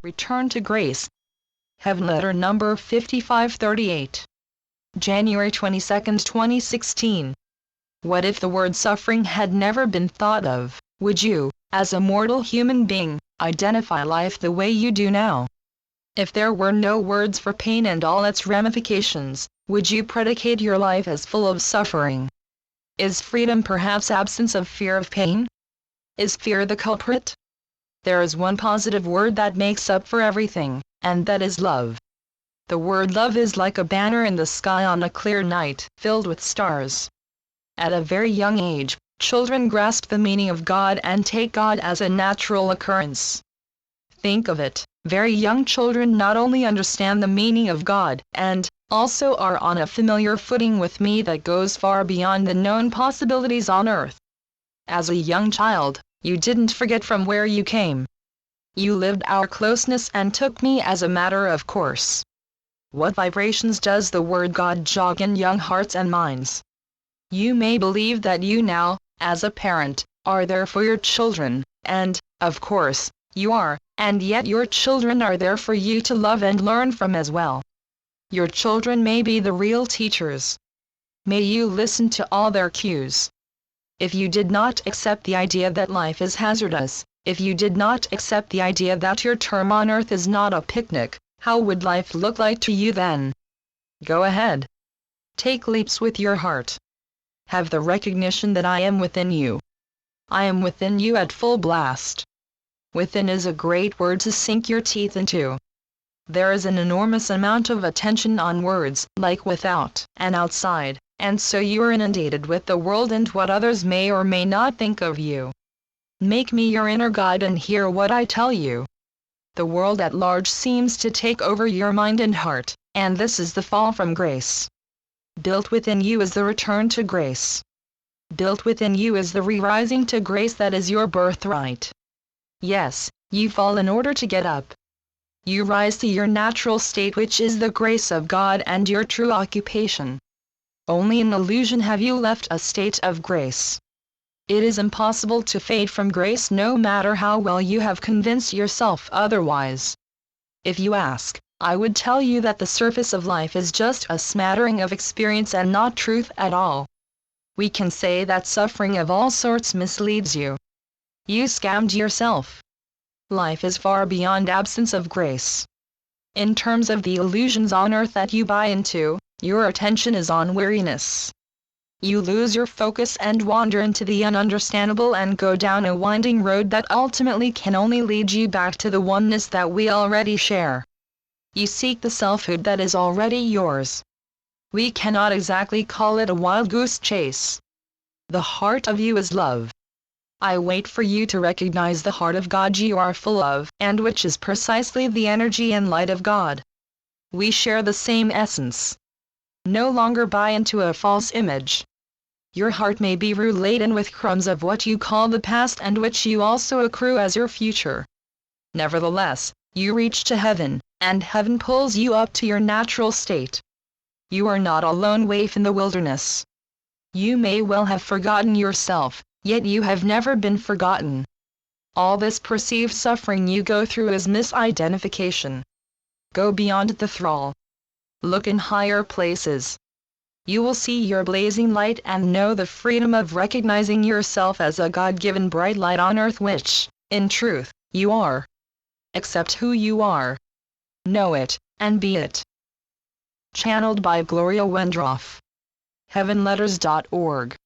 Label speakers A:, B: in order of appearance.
A: Return to Grace. Heavenletter number 5538. January 22, 2016. What if the word suffering had never been thought of? Would you, as a mortal human being, identify life the way you do now? If there were no words for pain and all its ramifications, would you predicate your life as full of suffering? Is freedom perhaps absence of fear of pain? Is fear the culprit? There is one positive word that makes up for everything, and that is love. The word love is like a banner in the sky on a clear night, filled with stars. At a very young age, children grasp the meaning of God and take God as a natural occurrence. Think of it, very young children not only understand the meaning of God, and also are on a familiar footing with me that goes far beyond the known possibilities on earth. As a young child, you didn't forget from where you came. You lived our closeness and took me as a matter of course. What vibrations does the word God jog in young hearts and minds? You may believe that you now, as a parent, are there for your children, and, of course, you are, and yet your children are there for you to love and learn from as well. Your children may be the real teachers. May you listen to all their cues. If you did not accept the idea that life is hazardous, if you did not accept the idea that your term on earth is not a picnic, how would life look like to you then? Go ahead. Take leaps with your heart. Have the recognition that I am within you. I am within you at full blast. Within is a great word to sink your teeth into. There is an enormous amount of attention on words, like without and outside, and so you are inundated with the world and what others may or may not think of you. Make me your inner guide and hear what I tell you. The world at large seems to take over your mind and heart, and this is the fall from grace. Built within you is the return to grace. Built within you is the re-rising to grace that is your birthright. Yes, you fall in order to get up. You rise to your natural state, which is the grace of God and your true occupation. Only in illusion have you left a state of grace. It is impossible to fade from grace no matter how well you have convinced yourself otherwise. If you ask, I would tell you that the surface of life is just a smattering of experience and not truth at all. We can say that suffering of all sorts misleads you. You scammed yourself. Life is far beyond absence of grace. In terms of the illusions on earth that you buy into, your attention is on weariness. You lose your focus and wander into the ununderstandable and go down a winding road that ultimately can only lead you back to the oneness that we already share. You seek the selfhood that is already yours. We cannot exactly call it a wild goose chase. The heart of you is love. I wait for you to recognize the heart of God you are full of, and which is precisely the energy and light of God. We share the same essence. No longer buy into a false image. Your heart may be laden with crumbs of what you call the past and which you also accrue as your future. Nevertheless, you reach to heaven, and heaven pulls you up to your natural state. You are not a lone waif in the wilderness. You may well have forgotten yourself, yet you have never been forgotten. All this perceived suffering you go through is misidentification. Go beyond the thrall. Look in higher places. You will see your blazing light and know the freedom of recognizing yourself as a God-given bright light on earth which, in truth, you are. Accept who you are. Know it, and be it. Channeled by Gloria Wendroff. Heavenletters.org